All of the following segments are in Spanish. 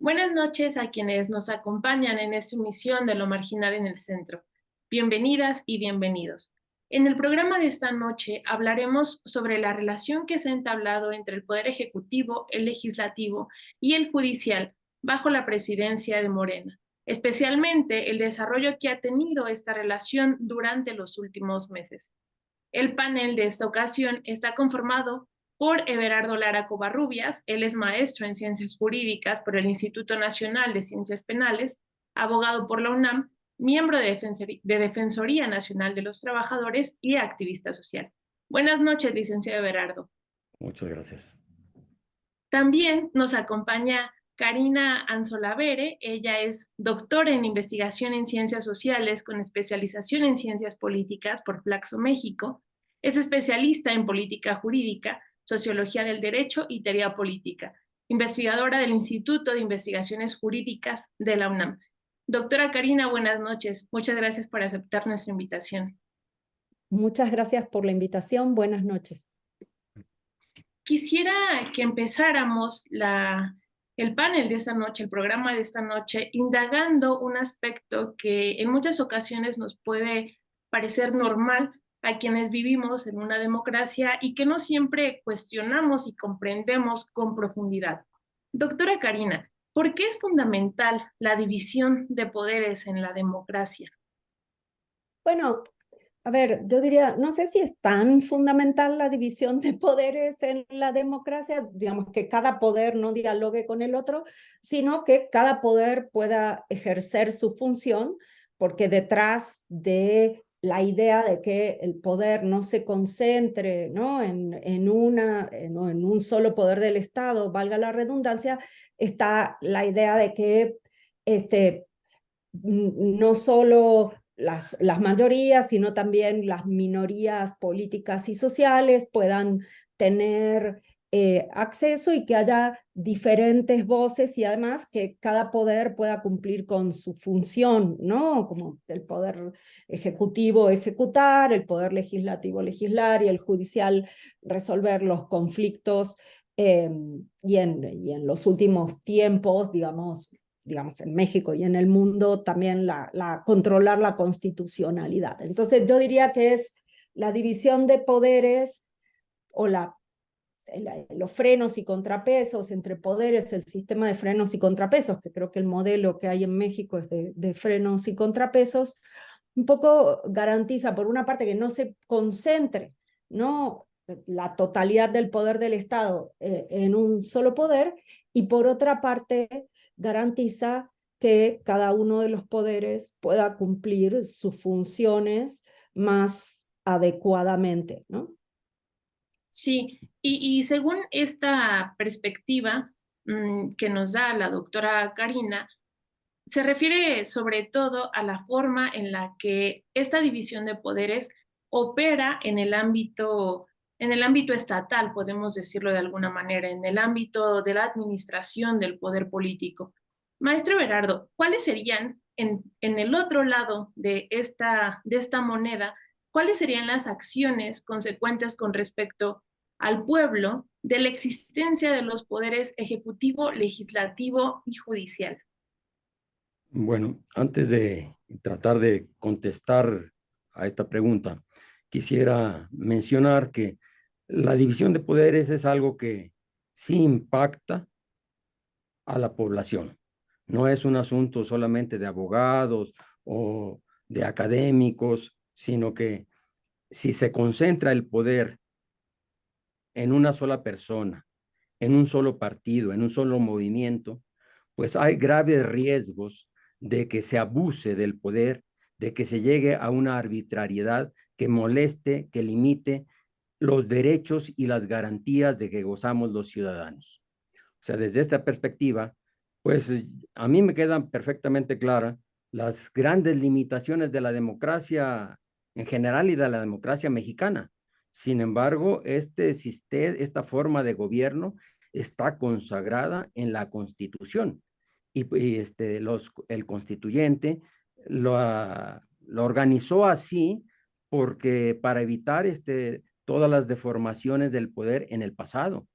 Buenas noches a quienes nos acompañan en esta emisión de Lo Marginal en el Centro. Bienvenidas y bienvenidos. En el programa de esta noche hablaremos sobre la relación que se ha entablado entre el Poder Ejecutivo, el Legislativo y el Judicial bajo la presidencia de Morena, especialmente el desarrollo que ha tenido esta relación durante los últimos meses. El panel de esta ocasión está conformado por Everardo Lara Covarrubias. Él es maestro en Ciencias Jurídicas por el Instituto Nacional de Ciencias Penales, abogado por la UNAM, miembro de Defensoría Nacional de los Trabajadores y activista social. Buenas noches, licenciado Everardo. Muchas gracias. También nos acompaña Karina Anzolavere. Ella es doctora en investigación en ciencias sociales con especialización en ciencias políticas por Flaxo México. Es especialista en política jurídica, sociología del derecho y teoría política, investigadora del Instituto de Investigaciones Jurídicas de la UNAM. Doctora Karina, buenas noches. Muchas gracias por aceptar nuestra invitación. Muchas gracias por la invitación. Buenas noches. Quisiera que empezáramos el panel de esta noche, el programa de esta noche, indagando un aspecto que en muchas ocasiones nos puede parecer normal a quienes vivimos en una democracia y que no siempre cuestionamos y comprendemos con profundidad. Doctora Karina, ¿por qué es fundamental la división de poderes en la democracia? Bueno, a ver, yo diría, no sé si es tan fundamental la división de poderes en la democracia, digamos que cada poder no dialogue con el otro, sino que cada poder pueda ejercer su función, porque detrás de la idea de que el poder no se concentre, ¿no? en un solo poder del Estado, valga la redundancia, está la idea de que no solo las mayorías, sino también las minorías políticas y sociales puedan tener acceso y que haya diferentes voces y además que cada poder pueda cumplir con su función, ¿no? Como el poder ejecutivo ejecutar, el poder legislativo legislar y el judicial resolver los conflictos y en los últimos tiempos, digamos, en México y en el mundo también controlar la constitucionalidad. Entonces yo diría que es la división de poderes o los frenos y contrapesos entre poderes, el sistema de frenos y contrapesos, que creo que el modelo que hay en México es de frenos y contrapesos, un poco garantiza por una parte que no se concentre, ¿no?, la totalidad del poder del Estado en un solo poder, y por otra parte garantiza que cada uno de los poderes pueda cumplir sus funciones más adecuadamente, ¿no? Sí, y según esta perspectiva que nos da la doctora Karina, se refiere sobre todo a la forma en la que esta división de poderes opera en el ámbito estatal, podemos decirlo de alguna manera, en el ámbito de la administración del poder político. Maestro Berardo, ¿cuáles serían en el otro lado de esta moneda, cuáles serían las acciones consecuentes con respecto al pueblo de la existencia de los poderes ejecutivo, legislativo y judicial? Bueno, antes de tratar de contestar a esta pregunta, quisiera mencionar que la división de poderes es algo que sí impacta a la población. No es un asunto solamente de abogados o de académicos, sino que si se concentra el poder en una sola persona, en un solo partido, en un solo movimiento, pues hay graves riesgos de que se abuse del poder, de que se llegue a una arbitrariedad que moleste, que limite los derechos y las garantías de que gozamos los ciudadanos. O sea, desde esta perspectiva, Pues a mí me quedan perfectamente claras las grandes limitaciones de la democracia en general y de la democracia mexicana. Sin embargo, esta forma de gobierno está consagrada en la Constitución el constituyente lo organizó así porque para evitar todas las deformaciones del poder en el pasado.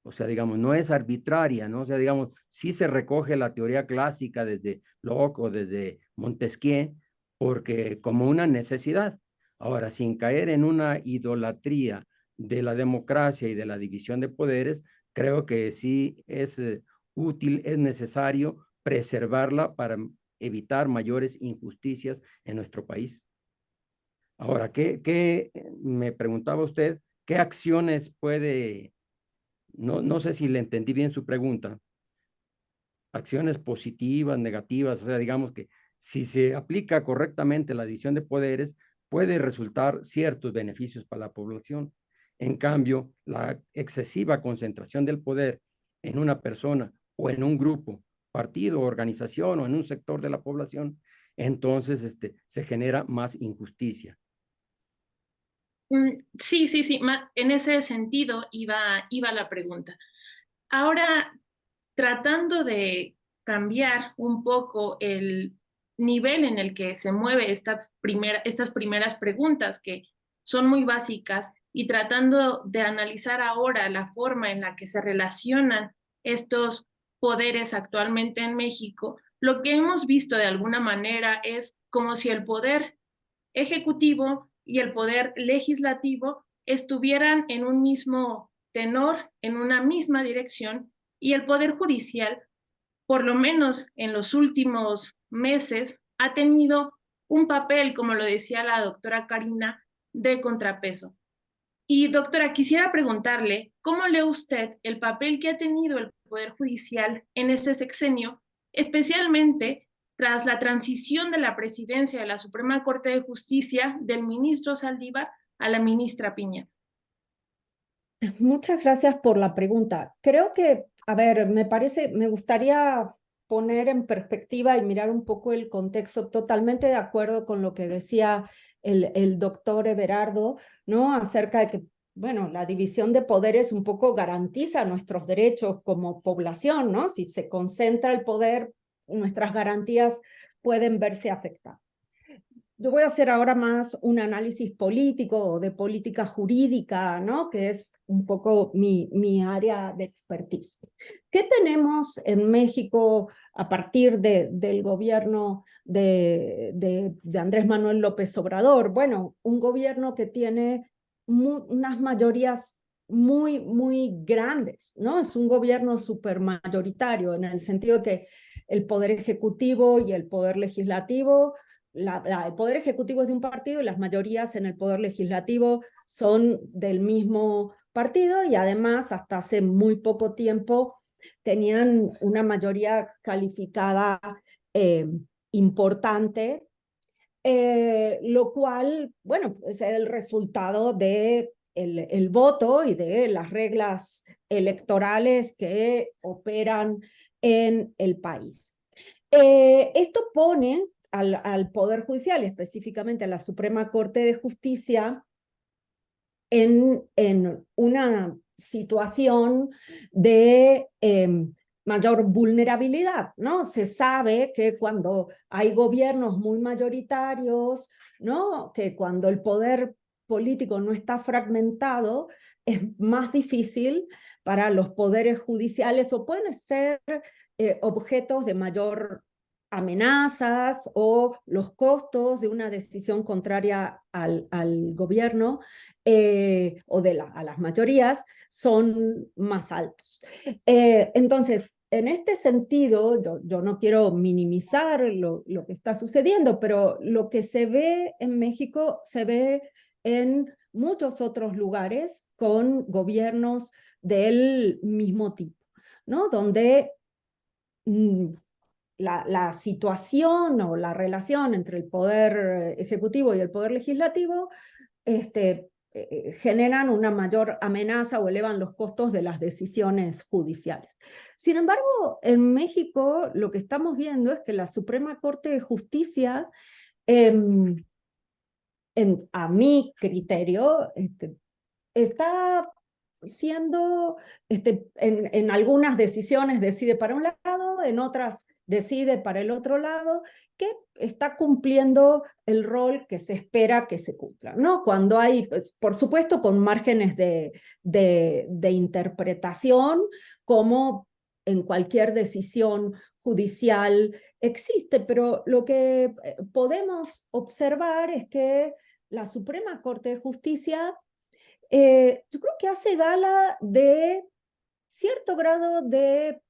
O sea, digamos, no es arbitraria, ¿no? O sea, digamos, sí se recoge la teoría clásica desde Locke o desde Montesquieu, porque como una necesidad. Ahora, sin caer en una idolatría de la democracia y de la división de poderes, creo que sí es útil, es necesario preservarla para evitar mayores injusticias en nuestro país. Ahora, me preguntaba usted, qué acciones puede, no sé si le entendí bien su pregunta, acciones positivas, negativas, o sea, digamos que si se aplica correctamente la división de poderes, puede resultar ciertos beneficios para la población. En cambio, la excesiva concentración del poder en una persona o en un grupo, partido, organización o en un sector de la población, entonces se genera más injusticia. Sí, sí, sí, en ese sentido iba la pregunta. Ahora, tratando de cambiar un poco el nivel en el que se mueve estas primeras preguntas que son muy básicas y tratando de analizar ahora la forma en la que se relacionan estos poderes actualmente en México, lo que hemos visto de alguna manera es como si el poder ejecutivo y el poder legislativo estuvieran en un mismo tenor, en una misma dirección, y el poder judicial, por lo menos en los últimos meses, ha tenido un papel, como lo decía la doctora Karina, de contrapeso. Y doctora, quisiera preguntarle, ¿cómo lee usted el papel que ha tenido el Poder Judicial en este sexenio, especialmente tras la transición de la presidencia de la Suprema Corte de Justicia del ministro Saldívar a la ministra Piña? Muchas gracias por la pregunta. Creo que, a ver, me gustaría poner en perspectiva y mirar un poco el contexto, totalmente de acuerdo con lo que decía el doctor Everardo, ¿no? Acerca de que, bueno, la división de poderes un poco garantiza nuestros derechos como población, ¿no? Si se concentra el poder, nuestras garantías pueden verse afectadas. Yo voy a hacer ahora más un análisis político o de política jurídica, ¿no? Que es un poco mi área de expertise. ¿Qué tenemos en México a partir del gobierno de Andrés Manuel López Obrador? Bueno, un gobierno que tiene unas mayorías muy, muy grandes, ¿no? Es un gobierno supermayoritario en el sentido que el poder ejecutivo y el poder legislativo el poder ejecutivo es de un partido y las mayorías en el poder legislativo son del mismo partido y además hasta hace muy poco tiempo tenían una mayoría calificada importante, lo cual, bueno, es el resultado de el voto y de las reglas electorales que operan en el país. Esto pone al Poder Judicial, específicamente a la Suprema Corte de Justicia, en una situación de mayor vulnerabilidad, ¿no? Se sabe que cuando hay gobiernos muy mayoritarios, ¿no? Que cuando el poder político no está fragmentado, es más difícil para los poderes judiciales o pueden ser objetos de mayor amenazas o los costos de una decisión contraria al gobierno o a las mayorías son más altos. Entonces, en este sentido, yo no quiero minimizar lo que está sucediendo, pero lo que se ve en México se ve en muchos otros lugares con gobiernos del mismo tipo, ¿no? Donde la situación o la relación entre el poder ejecutivo y el poder legislativo generan una mayor amenaza o elevan los costos de las decisiones judiciales. Sin embargo, en México lo que estamos viendo es que la Suprema Corte de Justicia, a mi criterio, está siendo, en algunas decisiones decide para un lado, en otras decide para el otro lado, que está cumpliendo el rol que se espera que se cumpla, ¿no? Cuando hay, pues, por supuesto, con márgenes de interpretación, como en cualquier decisión judicial existe, pero lo que podemos observar es que la Suprema Corte de Justicia, yo creo que hace gala de cierto grado de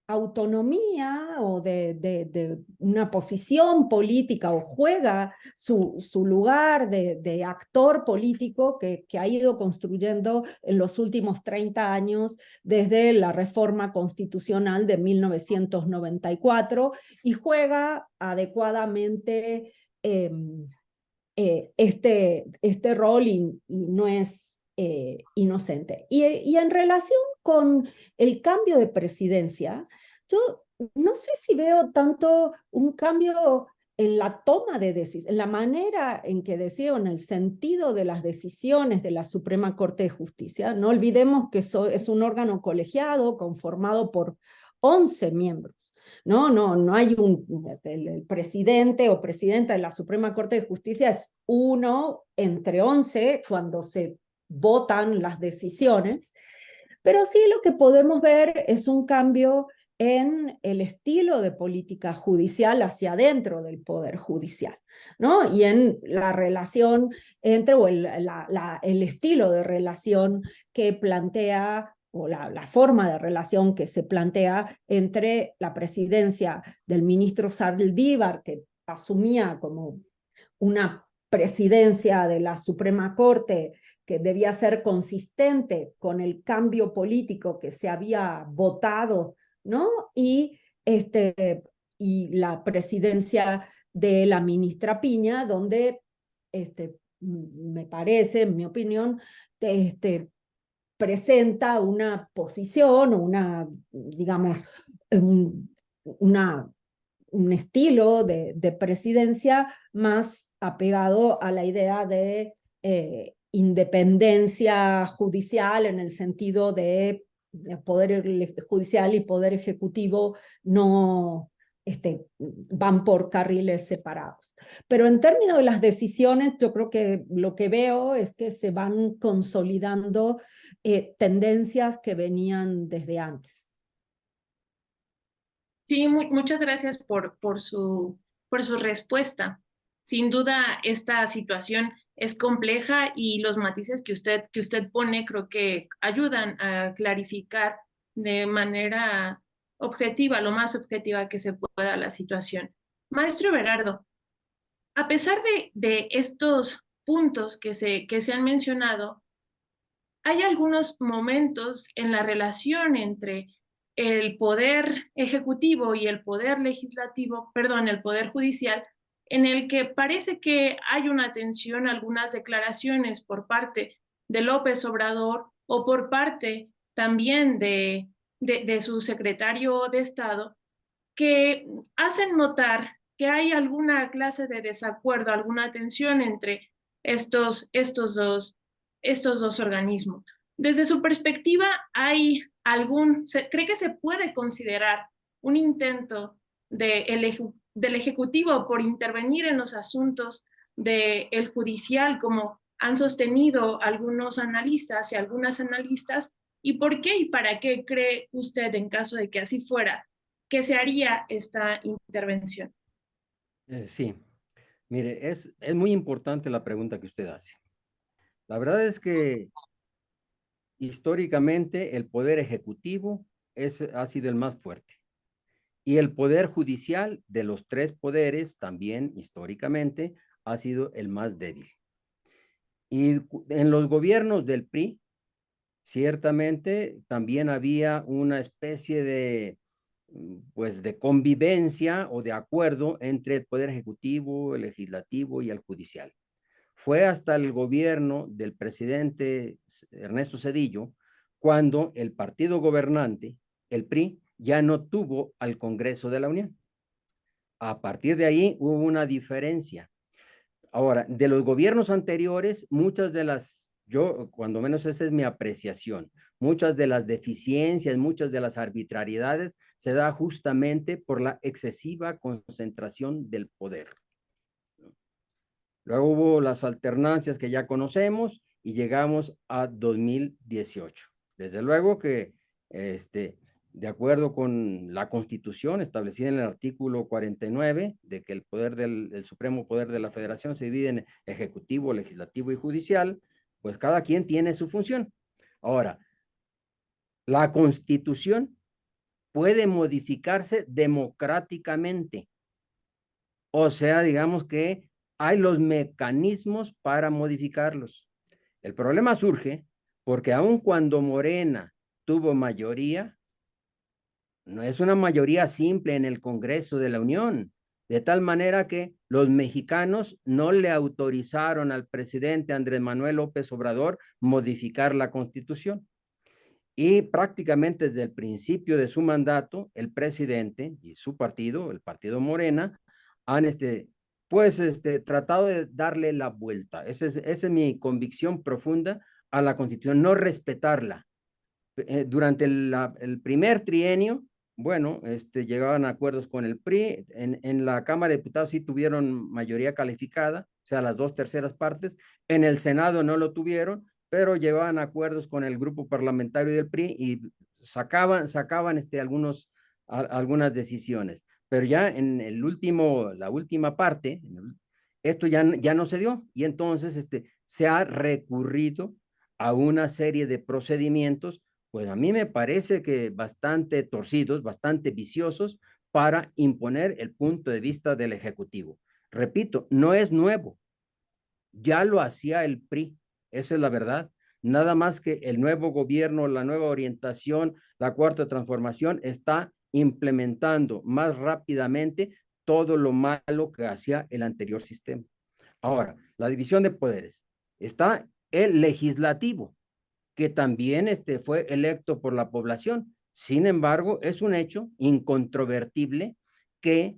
autonomía o de una posición política, o juega su lugar de actor político que ha ido construyendo en los últimos 30 años desde la reforma constitucional de 1994, y juega adecuadamente este rol, y no es inocente. Y en relación con el cambio de presidencia, yo no sé si veo tanto un cambio en la toma de decisiones, en la manera en que decide, en el sentido de las decisiones de la Suprema Corte de Justicia. No olvidemos que es un órgano colegiado conformado por 11 miembros. No hay el presidente o presidenta de la Suprema Corte de Justicia es uno entre 11 cuando se votan las decisiones, pero sí lo que podemos ver es un cambio en el estilo de política judicial hacia adentro del Poder Judicial, ¿no? Y en la relación entre, o el estilo de relación que plantea, o la forma de relación que se plantea entre la presidencia del ministro Saldívar, que asumía como una presidencia de la Suprema Corte que debía ser consistente con el cambio político que se había votado, ¿no? Y la presidencia de la ministra Piña, donde me parece, en mi opinión, presenta una posición o digamos, un estilo de presidencia más apegado a la idea de independencia judicial, en el sentido de poder judicial y poder ejecutivo no van por carriles separados. Pero en términos de las decisiones, yo creo que lo que veo es que se van consolidando tendencias que venían desde antes. Sí, muchas gracias por su respuesta. Sin duda, esta situación es compleja y los matices que usted pone creo que ayudan a clarificar de manera objetiva, lo más objetiva que se pueda, la situación. Maestro Berardo, a pesar de estos puntos que se han mencionado, hay algunos momentos en la relación entre el poder ejecutivo y el poder legislativo, perdón, el poder judicial, en el que parece que hay una tensión, algunas declaraciones por parte de López Obrador o por parte también de su secretario de Estado, que hacen notar que hay alguna clase de desacuerdo, alguna tensión entre estos dos organismos. Desde su perspectiva, ¿cree que se puede considerar un intento del Ejecutivo por intervenir en los asuntos del judicial, como han sostenido algunos analistas y algunas analistas? ¿Y por qué y para qué cree usted, en caso de que así fuera, que se haría esta intervención? Sí, mire, es muy importante la pregunta que usted hace. La verdad es que históricamente el poder ejecutivo ha sido el más fuerte, y el poder judicial, de los tres poderes, también históricamente ha sido el más débil. Y en los gobiernos del PRI, ciertamente también había una especie de, pues, de convivencia o de acuerdo entre el poder ejecutivo, el legislativo y el judicial. fue hasta el gobierno del presidente Ernesto Zedillo cuando el partido gobernante, el PRI, ya no tuvo al Congreso de la Unión. A partir de ahí hubo una diferencia. Ahora, de los gobiernos anteriores, muchas de las, yo, cuando menos esa es mi apreciación, muchas de las deficiencias, muchas de las arbitrariedades se da justamente por la excesiva concentración del poder. Luego hubo las alternancias que ya conocemos y llegamos a 2018. Desde luego que, de acuerdo con la Constitución establecida en el artículo 49, de que el supremo poder de la Federación se divide en ejecutivo, legislativo y judicial, pues cada quien tiene su función. Ahora, la Constitución puede modificarse democráticamente. O sea, digamos que hay los mecanismos para modificarlos. El problema surge porque aun cuando Morena tuvo mayoría, no es una mayoría simple en el Congreso de la Unión, de tal manera que los mexicanos no le autorizaron al presidente Andrés Manuel López Obrador modificar la Constitución. Y prácticamente desde el principio de su mandato, el presidente y su partido, el partido Morena, han tratado de darle la vuelta. Esa es mi convicción profunda a la Constitución, no respetarla. Durante el primer trienio, bueno, llegaban a acuerdos con el PRI, en la Cámara de Diputados sí tuvieron mayoría calificada, o sea, las 2/3 partes, en el Senado no lo tuvieron, pero llevaban acuerdos con el grupo parlamentario del PRI y sacaban algunas decisiones. Pero ya en la última parte, esto ya no se dio y entonces se ha recurrido a una serie de procedimientos, pues a mí me parece que bastante torcidos, bastante viciosos para imponer el punto de vista del Ejecutivo. Repito, no es nuevo, ya lo hacía el PRI, esa es la verdad. Nada más que el nuevo gobierno, la nueva orientación, la cuarta transformación está implementando más rápidamente todo lo malo que hacía el anterior sistema. Ahora, la división de poderes. Está el legislativo, que también fue electo por la población. Sin embargo, es un hecho incontrovertible que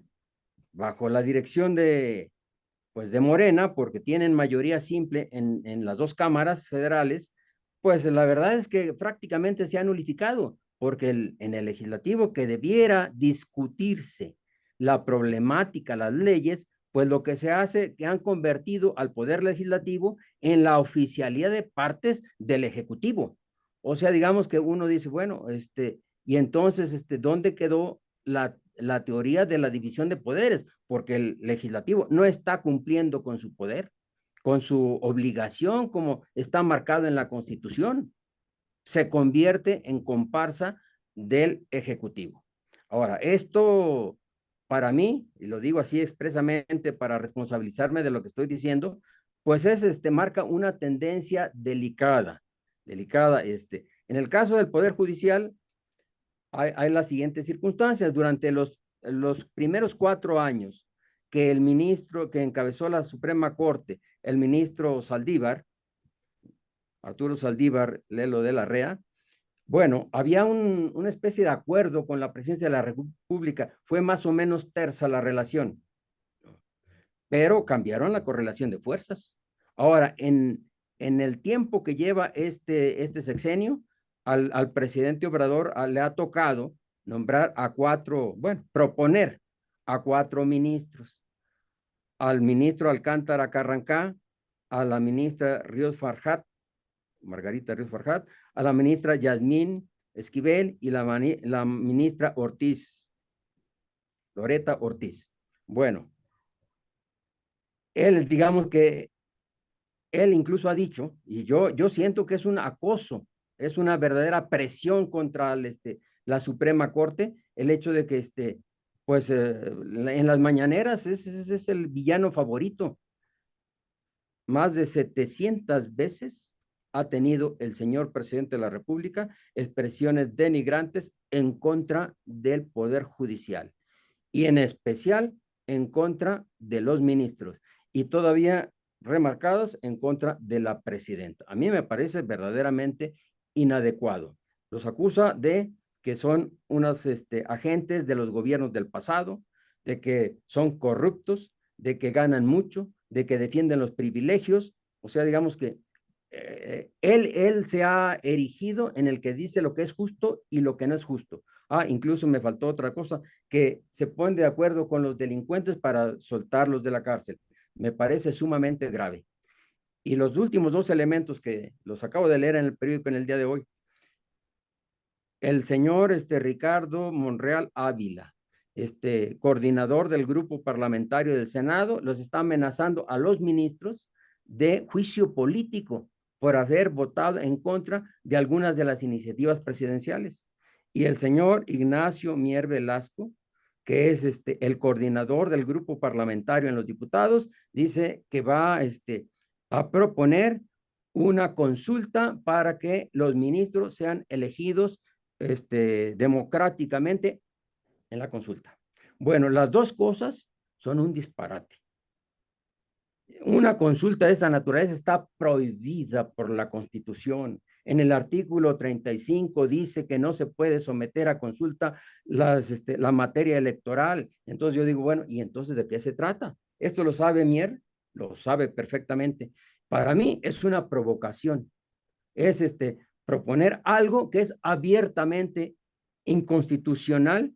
bajo la dirección de Morena, porque tienen mayoría simple en las dos cámaras federales, pues la verdad es que prácticamente se ha nulificado, porque en el legislativo que debiera discutirse la problemática, las leyes, pues lo que se hace, que han convertido al poder legislativo en la oficialía de partes del ejecutivo. O sea, digamos que uno dice, bueno, y entonces, ¿dónde quedó la teoría de la división de poderes? Porque el legislativo no está cumpliendo con su poder, con su obligación, como está marcado en la Constitución. Se convierte en comparsa del Ejecutivo. Ahora, esto para mí, y lo digo así expresamente para responsabilizarme de lo que estoy diciendo, pues marca una tendencia delicada. En el caso del Poder Judicial, hay las siguientes circunstancias. Durante los primeros 4 años que el ministro que encabezó la Suprema Corte, el ministro Saldívar, Arturo Saldívar Lelo de la Rea, bueno, había una especie de acuerdo con la presidencia de la República, fue más o menos tersa la relación, pero cambiaron la correlación de fuerzas. Ahora, en el tiempo que lleva este sexenio, al presidente Obrador le ha tocado nombrar proponer a 4 ministros, al ministro Alcántara Carrancá, a la ministra Ríos Farjat, Margarita Ríos Farjat, a la ministra Yasmín Esquivel y la ministra Loreta Ortiz. Bueno, digamos que él incluso ha dicho, y yo siento que es un acoso, es una verdadera presión contra la Suprema Corte, el hecho de que en las mañaneras es el villano favorito. Más de 700 veces ha tenido el señor presidente de la República expresiones denigrantes en contra del Poder Judicial y en especial en contra de los ministros. Y todavía remarcadas en contra de la presidenta. A mí me parece verdaderamente inadecuado. Los acusa de que son unos agentes de los gobiernos del pasado, de que son corruptos, de que ganan mucho, de que defienden los privilegios. O sea, digamos que él se ha erigido en el que dice lo que es justo y lo que no es justo. Incluso me faltó otra cosa, que se ponen de acuerdo con los delincuentes para soltarlos de la cárcel. Me parece sumamente grave. Y los últimos dos elementos que los acabo de leer en el periódico en el día de hoy, el señor Ricardo Monreal Ávila, coordinador del grupo parlamentario del Senado, los está amenazando a los ministros de juicio político por haber votado en contra de algunas de las iniciativas presidenciales. Y el señor Ignacio Mier Velasco, que es el coordinador del grupo parlamentario en los diputados, dice que va a proponer una consulta para que los ministros sean elegidos democráticamente en la consulta. Bueno, las dos cosas son un disparate. Una consulta de esta naturaleza está prohibida por la Constitución. En el artículo 35 dice que no se puede someter a consulta la materia electoral. Entonces yo digo, bueno, ¿y entonces de qué se trata? Esto lo sabe Mier, lo sabe perfectamente. Para mí es una provocación. Es proponer algo que es abiertamente inconstitucional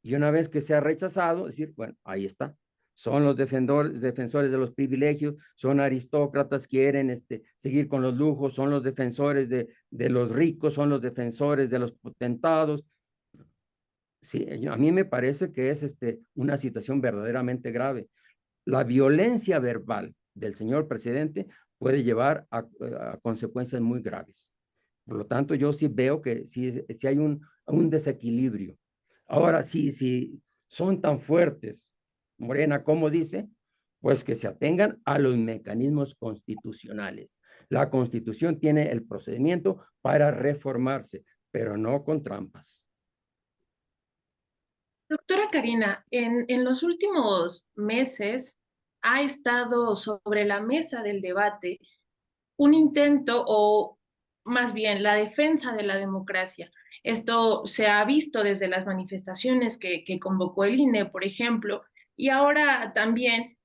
y una vez que se ha rechazado, decir, bueno, ahí está. Son los defensores de los privilegios, son aristócratas, quieren seguir con los lujos, son los defensores de los ricos, son los defensores de los potentados. Sí, a mí me parece que es una situación verdaderamente grave. La violencia verbal del señor presidente puede llevar a consecuencias muy graves. Por lo tanto, yo sí veo que sí hay un desequilibrio. Ahora, si son tan fuertes, Morena, como dice, pues que se atengan a los mecanismos constitucionales. La Constitución tiene el procedimiento para reformarse, pero no con trampas. Doctora Karina, en los últimos meses ha estado sobre la mesa del debate un intento o más bien la defensa de la democracia. Esto se ha visto desde las manifestaciones que convocó el INE, por ejemplo, y ahora también,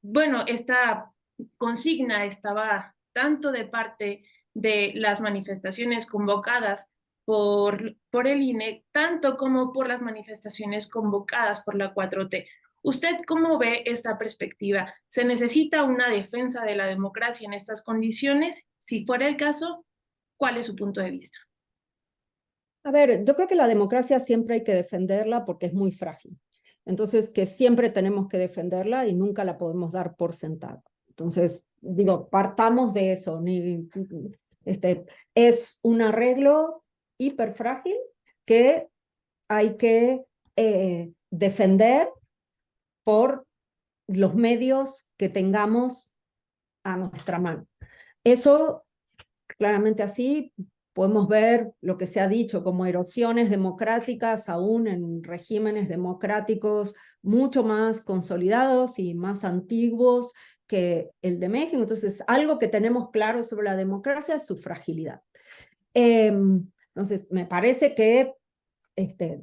bueno, esta consigna estaba tanto de parte de las manifestaciones convocadas por el INE, tanto como por las manifestaciones convocadas por la 4T. ¿Usted cómo ve esta perspectiva? ¿Se necesita una defensa de la democracia en estas condiciones? Si fuera el caso, ¿cuál es su punto de vista? A ver, yo creo que la democracia siempre hay que defenderla porque es muy frágil. Entonces, que siempre tenemos que defenderla y nunca la podemos dar por sentada. Entonces, digo, partamos de eso. Es un arreglo hiper frágil que hay que defender por los medios que tengamos a nuestra mano. Eso, claramente así, podemos ver lo que se ha dicho como erosiones democráticas, aún en regímenes democráticos mucho más consolidados y más antiguos que el de México. Entonces, algo que tenemos claro sobre la democracia es su fragilidad. Entonces, me parece que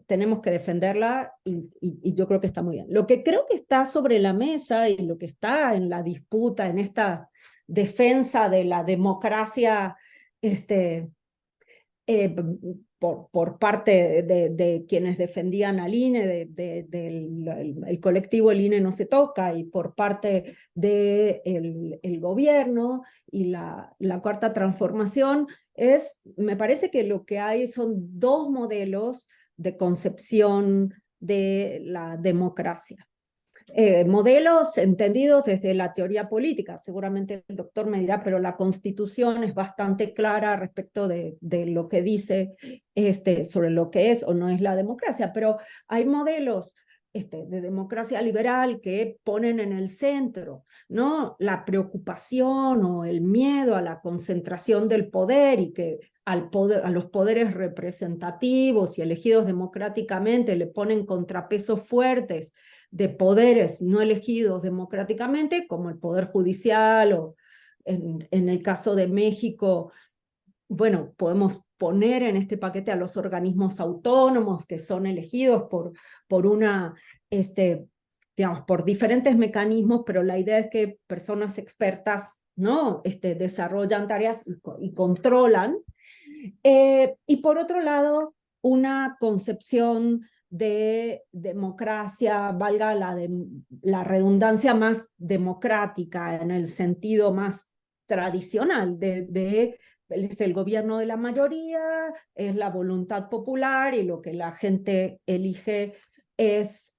tenemos que defenderla y yo creo que está muy bien. Lo que creo que está sobre la mesa y lo que está en la disputa, en esta defensa de la democracia por parte de quienes defendían al INE, el colectivo El INE no se toca, y por parte del gobierno y la Cuarta Transformación, me parece que lo que hay son dos modelos de concepción de la democracia. Modelos entendidos desde la teoría política. Seguramente el doctor me dirá, pero la Constitución es bastante clara respecto de lo que dice sobre lo que es o no es la democracia, pero hay modelos de democracia liberal que ponen en el centro, ¿no?, la preocupación o el miedo a la concentración del poder y que a los poderes representativos y elegidos democráticamente le ponen contrapesos fuertes de poderes no elegidos democráticamente, como el Poder Judicial o en el caso de México, bueno, podemos poner en este paquete a los organismos autónomos que son elegidos digamos, por diferentes mecanismos, pero la idea es que personas expertas, ¿no?, desarrollan tareas y controlan. Y por otro lado, una concepción de democracia, valga la redundancia, más democrática en el sentido más tradicional es el gobierno de la mayoría, es la voluntad popular y lo que la gente elige es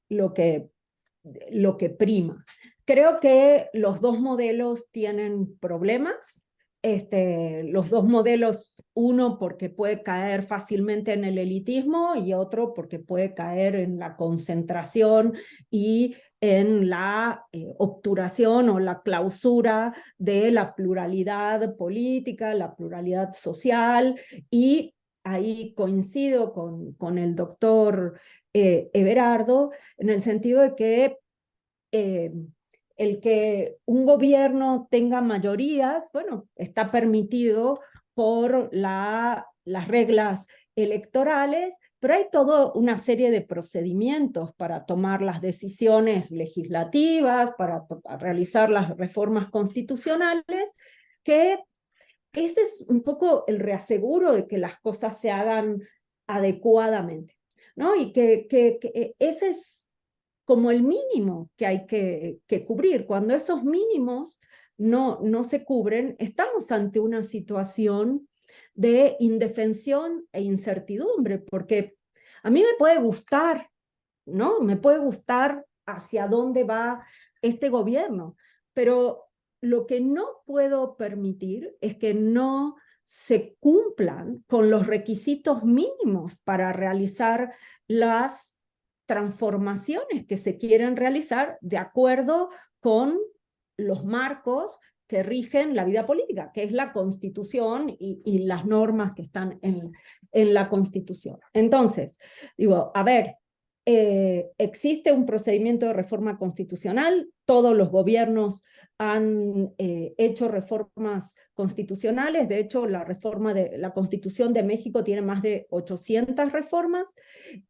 lo que prima. Creo que los dos modelos tienen problemas. Los dos modelos, uno porque puede caer fácilmente en el elitismo y otro porque puede caer en la concentración y en la obturación o la clausura de la pluralidad política, la pluralidad social, y ahí coincido con el doctor Everardo, en el sentido de que el que un gobierno tenga mayorías, bueno, está permitido por las reglas electorales, pero hay toda una serie de procedimientos para tomar las decisiones legislativas, para realizar las reformas constitucionales, que ese es un poco el reaseguro de que las cosas se hagan adecuadamente, ¿no? Y que ese es como el mínimo que hay que cubrir. Cuando esos mínimos no se cubren, estamos ante una situación de indefensión e incertidumbre, porque a mí me puede gustar, ¿no? Me puede gustar hacia dónde va este gobierno, pero lo que no puedo permitir es que no se cumplan con los requisitos mínimos para realizar las transformaciones que se quieren realizar de acuerdo con los marcos que rigen la vida política, que es la Constitución y las normas que están en la Constitución. Entonces, digo, a ver, existe un procedimiento de reforma constitucional, todos los gobiernos han hecho reformas constitucionales, de hecho la reforma de la Constitución de México tiene más de 800 reformas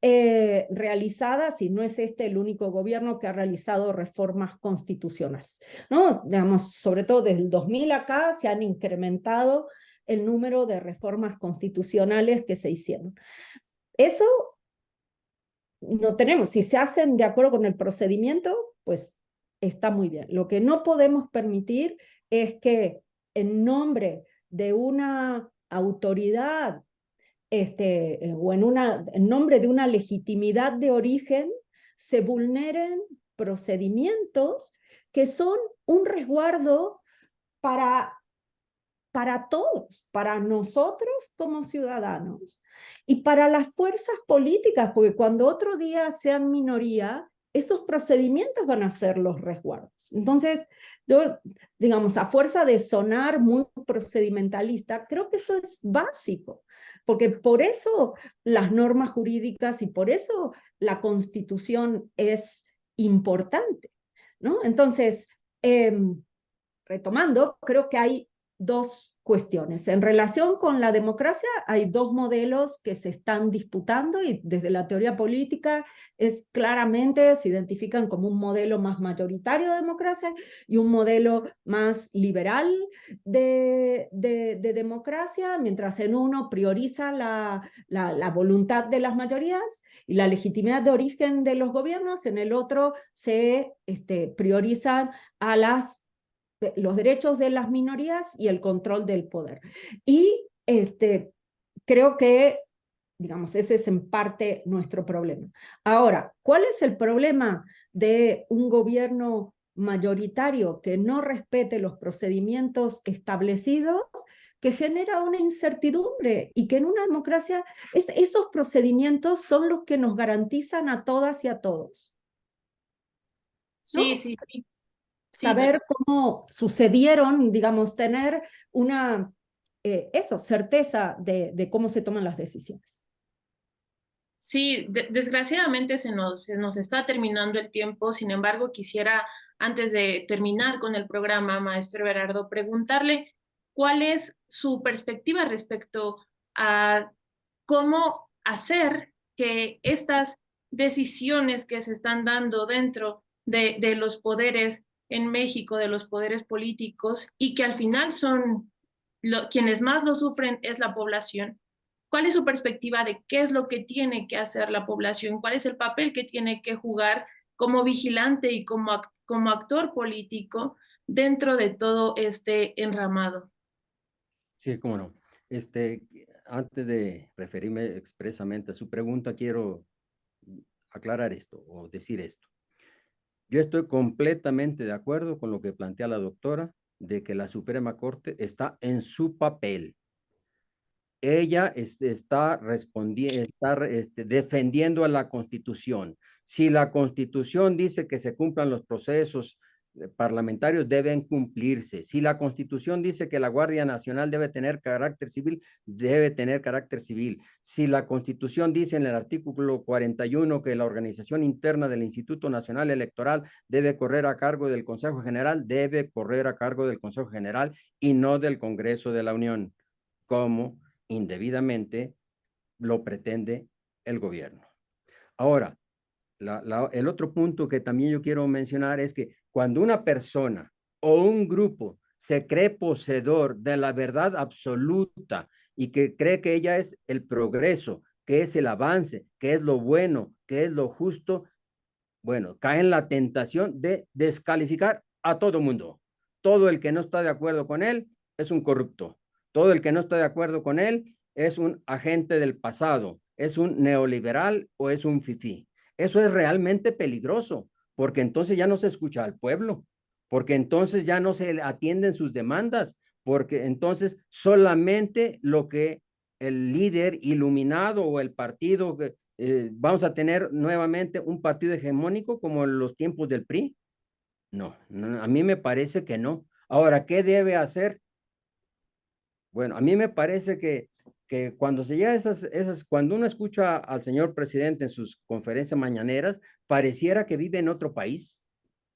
realizadas, y no es este el único gobierno que ha realizado reformas constitucionales, ¿no? Digamos, sobre todo desde el 2000 acá se han incrementado el número de reformas constitucionales que se hicieron. Eso no tenemos. Si se hacen de acuerdo con el procedimiento, pues está muy bien. Lo que no podemos permitir es que en nombre de una autoridad o en nombre de una legitimidad de origen se vulneren procedimientos que son un resguardo para todos, para nosotros como ciudadanos y para las fuerzas políticas, porque cuando otro día sean minoría, esos procedimientos van a ser los resguardos. Entonces, yo, digamos, a fuerza de sonar muy procedimentalista, creo que eso es básico, porque por eso las normas jurídicas y por eso la Constitución es importante, ¿no? Entonces, retomando, creo que hay dos cuestiones. En relación con la democracia, hay dos modelos que se están disputando y desde la teoría política claramente se identifican como un modelo más mayoritario de democracia y un modelo más liberal de democracia, mientras en uno prioriza la voluntad de las mayorías y la legitimidad de origen de los gobiernos, en el otro se priorizan a los derechos de las minorías y el control del poder. Y creo que, digamos, ese es en parte nuestro problema. Ahora, ¿cuál es el problema de un gobierno mayoritario que no respete los procedimientos establecidos? que genera una incertidumbre y que en una democracia esos procedimientos son los que nos garantizan a todas y a todos. Sí, ¿No? sí, sí. Sí, Saber cómo sucedieron, digamos, tener una, certeza de cómo se toman las decisiones. sí, desgraciadamente se nos está terminando el tiempo. Sin embargo, quisiera, antes de terminar con el programa, maestro Everardo, preguntarle cuál es su perspectiva respecto a cómo hacer que estas decisiones que se están dando dentro de los poderes en México, de los poderes políticos, y que al final son quienes más lo sufren es la población. ¿Cuál es su perspectiva de qué es lo que tiene que hacer la población? ¿Cuál es el papel que tiene que jugar como vigilante y como actor político dentro de todo este enramado? Sí, cómo no. Antes de referirme expresamente a su pregunta, quiero aclarar esto o decir esto. Yo estoy completamente de acuerdo con lo que plantea la doctora de que la Suprema Corte está en su papel. Ella está respondiendo, está defendiendo a la Constitución. Si la Constitución dice que se cumplan los procesos parlamentarios, deben cumplirse. Si la Constitución dice que la Guardia Nacional debe tener carácter civil, debe tener carácter civil. Si la Constitución dice en el artículo 41 que la organización interna del Instituto Nacional Electoral debe correr a cargo del Consejo General, debe correr a cargo del Consejo General y no del Congreso de la Unión. ¿Cómo? Indebidamente lo pretende el gobierno. Ahora, el otro punto que también yo quiero mencionar es que cuando una persona o un grupo se cree poseedor de la verdad absoluta y que cree que ella es el progreso, que es el avance, que es lo bueno, que es lo justo, bueno, cae en la tentación de descalificar a todo mundo. Todo el que no está de acuerdo con él es un corrupto. Todo el que no está de acuerdo con él es un agente del pasado, es un neoliberal o es un fifí. Eso es realmente peligroso, porque entonces ya no se escucha al pueblo, porque entonces ya no se atienden sus demandas, porque entonces solamente lo que el líder iluminado o el partido que vamos a tener nuevamente un partido hegemónico como en los tiempos del PRI. No, no, a mí me parece que no. Ahora, ¿qué debe hacer? Bueno, a mí me parece que cuando se llega a cuando uno escucha al señor presidente en sus conferencias mañaneras, pareciera que vive en otro país.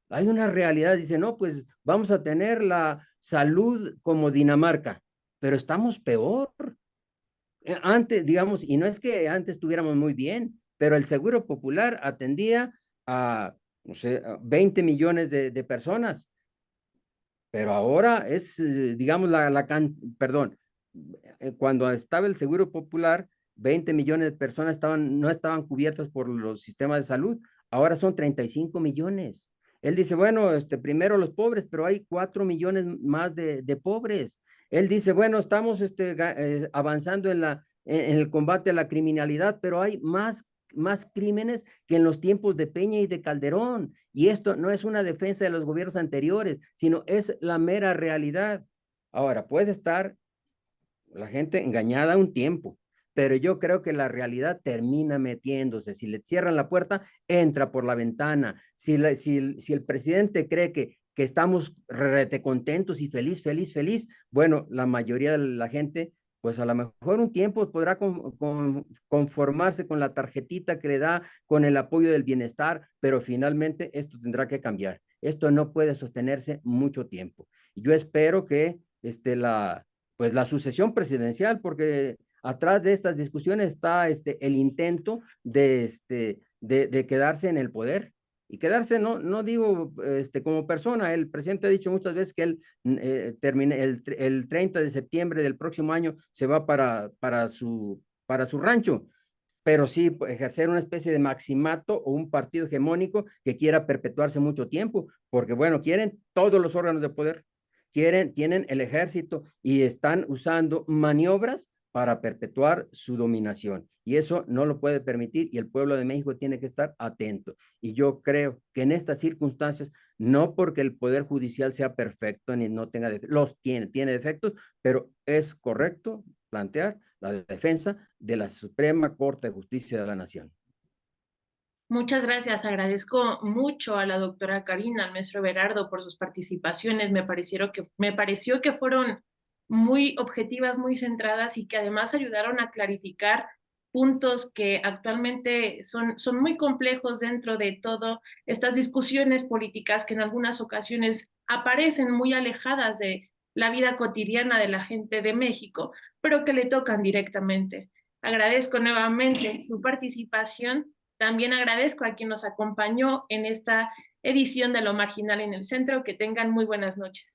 Hay una realidad, dice, no, pues vamos a tener la salud como Dinamarca, pero estamos peor. Antes, digamos, y no es que antes estuviéramos muy bien, pero el Seguro Popular atendía a, no sé, a 20 millones de personas, pero ahora es, digamos, perdón, cuando estaba el Seguro Popular, 20 millones de personas no estaban cubiertas por los sistemas de salud, ahora son 35 millones. Él dice, bueno, primero los pobres, pero hay 4 millones más de pobres. Él dice, bueno, estamos avanzando en el combate a la criminalidad, pero hay más crímenes que en los tiempos de Peña y de Calderón. Y esto no es una defensa de los gobiernos anteriores, sino es la mera realidad. Ahora, puede estar la gente engañada un tiempo, pero yo creo que la realidad termina metiéndose. Si le cierran la puerta, entra por la ventana. Si el presidente cree que estamos rete contentos y feliz, bueno, la mayoría de la gente, pues a lo mejor un tiempo podrá conformarse con la tarjetita que le da con el apoyo del bienestar, pero finalmente esto tendrá que cambiar. Esto no puede sostenerse mucho tiempo. Yo espero que pues la sucesión presidencial, porque atrás de estas discusiones está el intento de quedarse en el poder y quedarse, no digo como persona, el presidente ha dicho muchas veces que él termine el 30 de septiembre del próximo año se va para su rancho, pero sí ejercer una especie de maximato o un partido hegemónico que quiera perpetuarse mucho tiempo, porque bueno, quieren todos los órganos de poder, tienen el ejército y están usando maniobras para perpetuar su dominación. Y eso no lo puede permitir y el pueblo de México tiene que estar atento. Y yo creo que en estas circunstancias, no porque el Poder Judicial sea perfecto ni no tenga defectos, tiene defectos, pero es correcto plantear la defensa de la Suprema Corte de Justicia de la Nación. Muchas gracias. Agradezco mucho a la doctora Karina, al maestro Everardo por sus participaciones. Me pareció que fueron muy objetivas, muy centradas y que además ayudaron a clarificar puntos que actualmente son muy complejos dentro de todo estas discusiones políticas que en algunas ocasiones aparecen muy alejadas de la vida cotidiana de la gente de México, pero que le tocan directamente. Agradezco nuevamente su participación. También agradezco a quien nos acompañó en esta edición de Lo Marginal en el Centro. Que tengan muy buenas noches.